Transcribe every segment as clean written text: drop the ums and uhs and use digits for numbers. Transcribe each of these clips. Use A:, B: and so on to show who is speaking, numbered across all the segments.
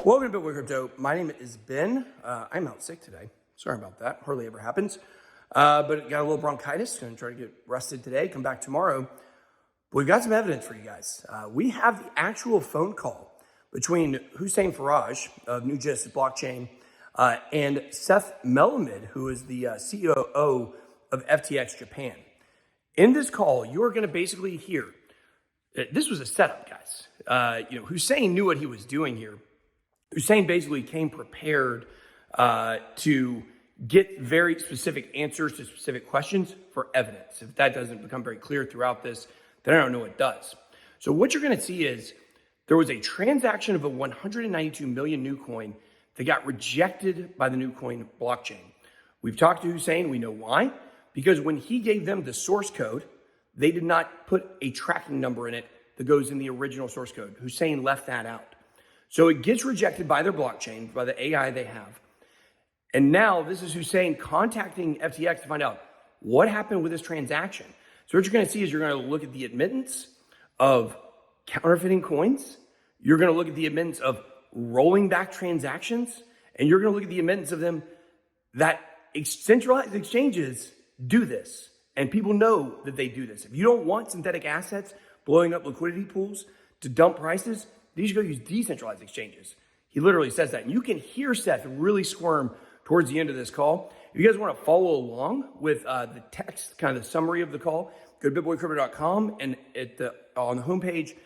A: Welcome to BitSquad Crypto. My name is Ben. I'm out sick today. Sorry about that. Hardly ever happens. But got a little bronchitis. Going to try to get rested today. Come back tomorrow. But we've got some evidence for you guys. We have the actual phone call between Hussein Faraj of NuGenesis blockchain and Seth Melamed, who is the COO of FTX Japan. In this call, you are going to basically hear, this was a setup, guys. Hussein knew what he was doing here. Hussein basically came prepared to get very specific answers to specific questions for evidence. If that doesn't become very clear throughout this, then I don't know what does. So what you're going to see is there was a transaction of a 192 million NuCoin that got rejected by the NuCoin blockchain. We've talked to Hussein. We know why. Because when he gave them the source code, they did not put a tracking number in it that goes in the original source code. Hussein left that out. So it gets rejected by their blockchain, by the AI they have. And now this is Hussein contacting FTX to find out what happened with this transaction. So what you're going to see is you're going to look at the admittance of counterfeiting coins. You're going to look at the admittance of rolling back transactions. And you're going to look at the admittance of them that centralized exchanges do this. And people know that they do this. If you don't want synthetic assets blowing up liquidity pools to dump prices, you should go use decentralized exchanges. He literally says that. And you can hear Seth really squirm towards the end of this call. If you guys want to follow along with the text, kind of the summary of the call, go to bitboycrypto.com, and on the homepage,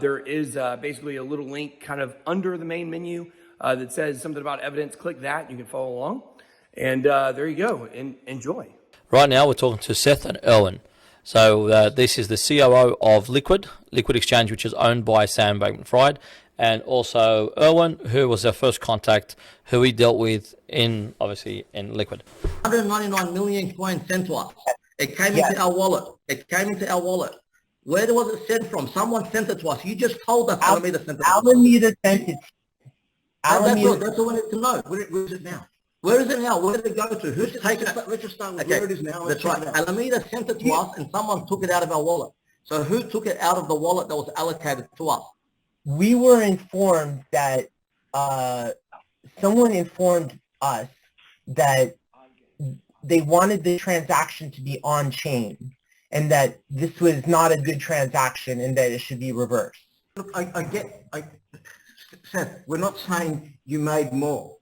A: there is basically a little link kind of under the main menu that says something about evidence. Click that, and you can follow along. And there you go. Enjoy.
B: Right now, we're talking to Seth and Erwin. So this is the COO of Liquid Exchange, which is owned by Sam Bankman-Fried, and also Erwin, who was our first contact, who we dealt with obviously in Liquid.
C: 199 million coins sent to us. It came into our wallet. Where was it sent from? Someone sent it to us. You just told us Alameda sent it to us.
D: Alameda sent it.
C: That's all we need to know. Where is it now? Where is it now? Where did it go to? Who's taken it?
D: Let's just start with where it is now.
C: That's right. Alameda sent it to us, and someone took it out of our wallet. So who took it out of the wallet that was allocated to us?
D: We were informed that someone informed us that they wanted the transaction to be on-chain and that this was not a good transaction and that it should be reversed.
E: Look, Seth, we're not saying you made more.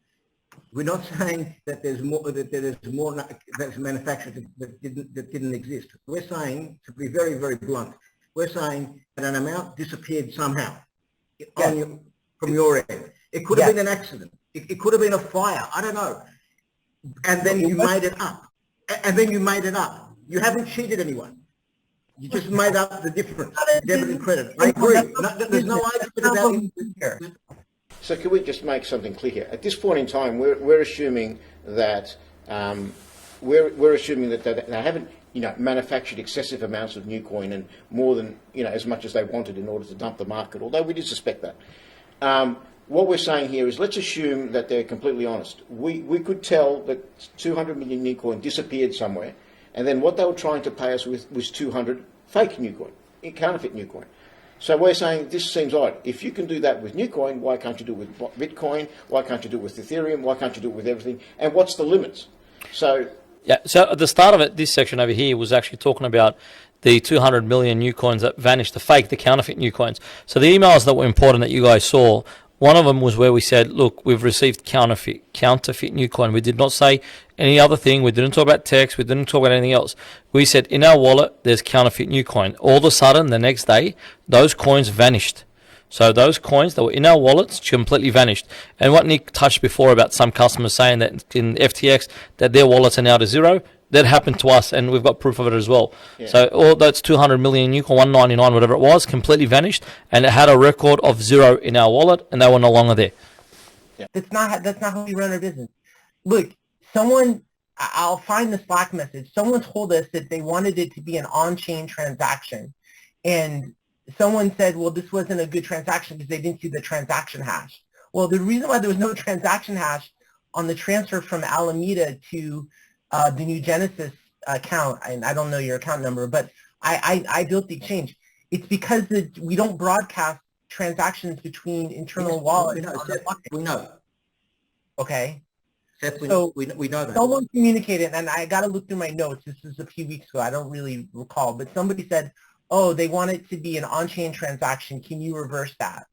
E: We're not saying that there's more that's manufactured that didn't exist. We're saying, to be very, very blunt, we're saying that an amount disappeared somehow from your end. It could have been an accident. It could have been a fire. I don't know. And then you made it up. You haven't cheated anyone. You just made up the difference, debit and credit. I agree. There's no argument about it.
F: So can we just make something clear here? At this point in time, we're assuming that we're assuming that they haven't manufactured excessive amounts of NuCoin and more than as much as they wanted in order to dump the market. Although we did suspect that. What we're saying here is let's assume that they're completely honest. We could tell that 200 million NuCoin disappeared somewhere, and then what they were trying to pay us with was 200 fake NuCoin, counterfeit NuCoin. So we're saying this seems odd. If you can do that with NuCoin, why can't you do it with Bitcoin? Why can't you do it with Ethereum? Why can't you do it with everything? And what's the limits? So
B: at the start of it, this section over here was actually talking about the 200 million NuCoins that vanished, the counterfeit NuCoins. So the emails that were important that you guys saw, one of them was where we said, look, we've received counterfeit NuCoin. We did not say any other thing. We didn't talk about text. We didn't talk about anything else. We said in our wallet, there's counterfeit NuCoin. All of a sudden, the next day, those coins vanished. So those coins that were in our wallets completely vanished. And what Nick touched before about some customers saying that in FTX, that their wallets are now to zero, that happened to us, and we've got proof of it as well. Yeah. So all that's 200 million NuCoin, 199, whatever it was, completely vanished, and it had a record of zero in our wallet, and they were no longer there.
D: Yeah. That's not how we run our business. Look, I'll find the Slack message. Someone told us that they wanted it to be an on-chain transaction, and someone said, well, this wasn't a good transaction because they didn't see the transaction hash. Well, the reason why there was no transaction hash on the transfer from Alameda to the NuGenesis account, and I don't know your account number, but I built the exchange. It's because we don't broadcast transactions between internal
E: Yes,
D: wallets.
E: we know,
D: On the
E: Seth,
D: blockchain.
E: we know.
D: Okay.
E: Seth,
D: So
E: we know that.
D: someone communicated, and I got to look through my notes. This was a few weeks ago. I don't really recall, but somebody said, "Oh, they want it to be an on-chain transaction. Can you reverse that?"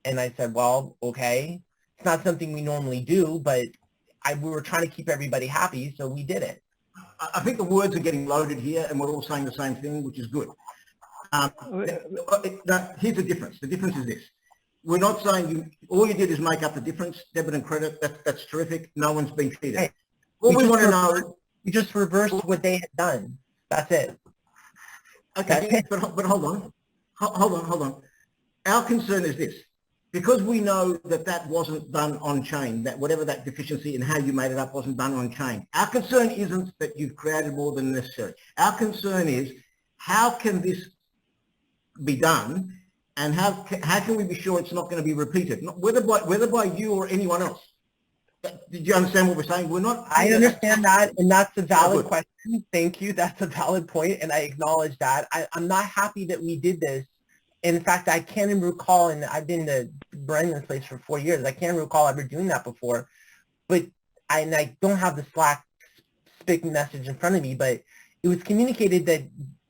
D: And I said, "Well, okay. It's not something we normally do, but we were trying to keep everybody happy, so we did it."
E: I think the words are getting loaded here, and we're all saying the same thing, which is good. Here's the difference. The difference is this. We're not saying all you did is make up the difference, debit and credit. That's terrific. No one's been cheated.
D: Hey,
E: All we want to know...
D: You just reversed what they had done. That's it.
E: Okay, but hold on. Hold on. Our concern is this. Because we know that wasn't done on-chain, that whatever that deficiency and how you made it up wasn't done on-chain, our concern isn't that you've created more than necessary. Our concern is, how can this be done, and how can we be sure it's not going to be repeated, whether by you or anyone else? Did you understand what we're saying? We're not...
D: I understand that, and that's a valid question. Thank you. That's a valid point, and I acknowledge that. I'm not happy that we did this. In fact, I can't even recall, and I've been to Brendan's place for 4 years, I can't recall ever doing that before. But I don't have the Slack speaking message in front of me, but it was communicated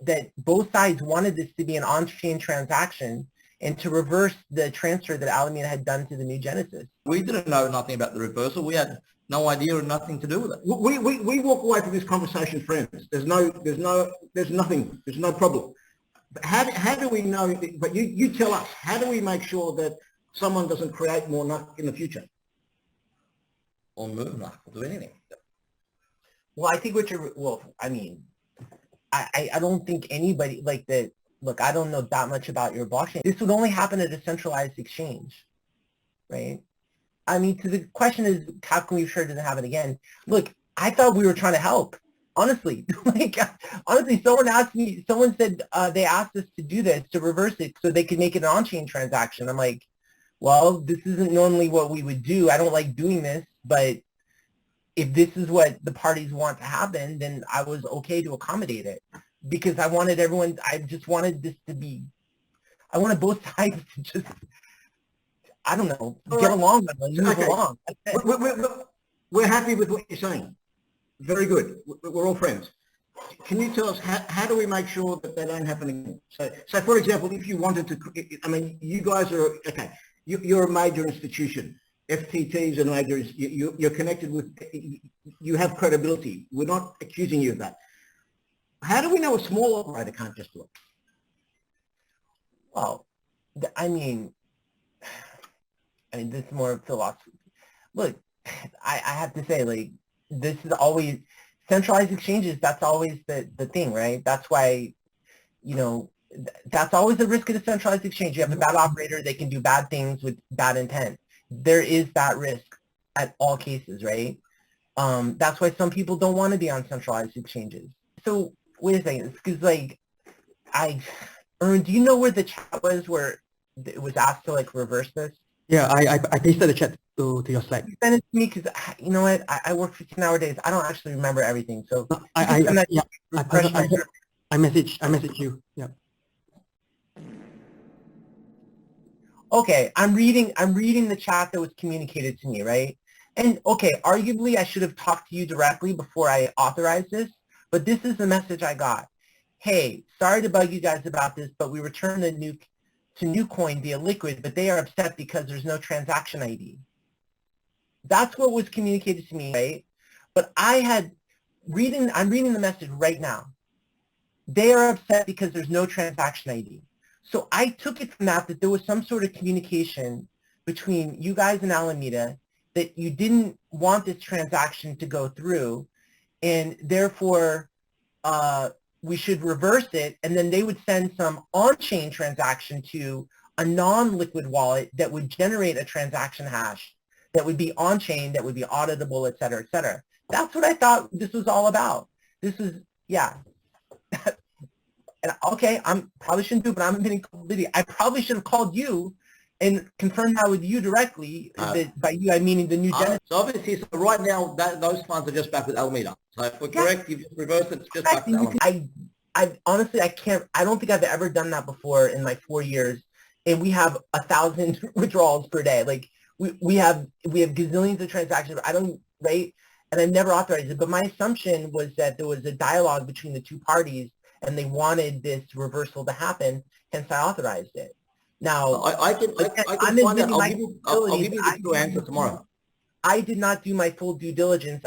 D: that both sides wanted this to be an on-chain transaction and to reverse the transfer that Alameda had done to the NuGenesis.
C: We didn't know nothing about the reversal. We had no idea or nothing to do with it.
E: We walk away from this conversation friends. There's nothing. There's no problem. But how do we know, but you tell us, how do we make sure that someone doesn't create more NUC in the future?
C: Or move NUC, or do anything.
D: Well, I think I don't think anybody like that. Look, I don't know that much about your blockchain. This would only happen at a centralized exchange, right? I mean, so the question is, how can we be sure it doesn't happen again? Look, I thought we were trying to help. Honestly, someone said they asked us to do this, to reverse it so they could make it an on-chain transaction. I'm like, well, this isn't normally what we would do. I don't like doing this, but if this is what the parties want to happen, then I was okay to accommodate it because I wanted I wanted both sides to just, I don't know, get along and move along.
E: We're happy with what you're saying. Very good. We're all friends. Can you tell us how do we make sure that they don't happen again? So for example, if you wanted to, I mean, you guys are, okay, you're a major institution. FTTs and majors, you're connected with, you have credibility. We're not accusing you of that. How do we know a small operator can't just do it?
D: Well, I mean, this is more philosophy. Look, I have to say, like, this is always, centralized exchanges, that's always the thing, right? That's why, that's always the risk of a centralized exchange. You have a bad operator, they can do bad things with bad intent. There is that risk at all cases, right? That's why some people don't want to be on centralized exchanges. So, wait a second, because, like, Erwin, do you know where the chat was where it was asked to, like, reverse this?
G: Yeah, I pasted the chat to your Slack.
D: Send it to me because you know what? I work 15-hour days. I don't actually remember everything. So
G: I message you. Yeah.
D: Okay, I'm reading the chat that was communicated to me, right? And okay, arguably I should have talked to you directly before I authorized this, but this is the message I got. Hey, sorry to bug you guys about this, but we returned the nuke to NuCoin via Liquid, but they are upset because there's no transaction ID. That's what was communicated to me, right? But I'm reading the message right now. They are upset because there's no transaction ID. So I took it from that there was some sort of communication between you guys and Alameda that you didn't want this transaction to go through, and therefore we should reverse it, and then they would send some on-chain transaction to a non-liquid wallet that would generate a transaction hash that would be on-chain, that would be auditable, et cetera, et cetera. That's what I thought this was all about. This is, yeah. And okay, I probably shouldn't do, but I'm admitting culpability. I probably should have called you and confirmed that with you directly. By you, I mean the NuGenesis.
C: So obviously, so right now, those funds are just back with Alameda. So if we're correct, you've just reversed it, it's just back with Alameda.
D: I honestly, I don't think I've ever done that before in my 4 years. and we have 1,000 withdrawals per day. Like we have gazillions of transactions. I don't, right? And I never authorized it. But my assumption was that there was a dialogue between the two parties and they wanted this reversal to happen. Hence, I authorized it. Now,
E: I can
D: I'm
E: find that.
D: admitting
E: I'll
D: my
E: give you the
D: I
E: true answer tomorrow.
D: I did not do my full due diligence.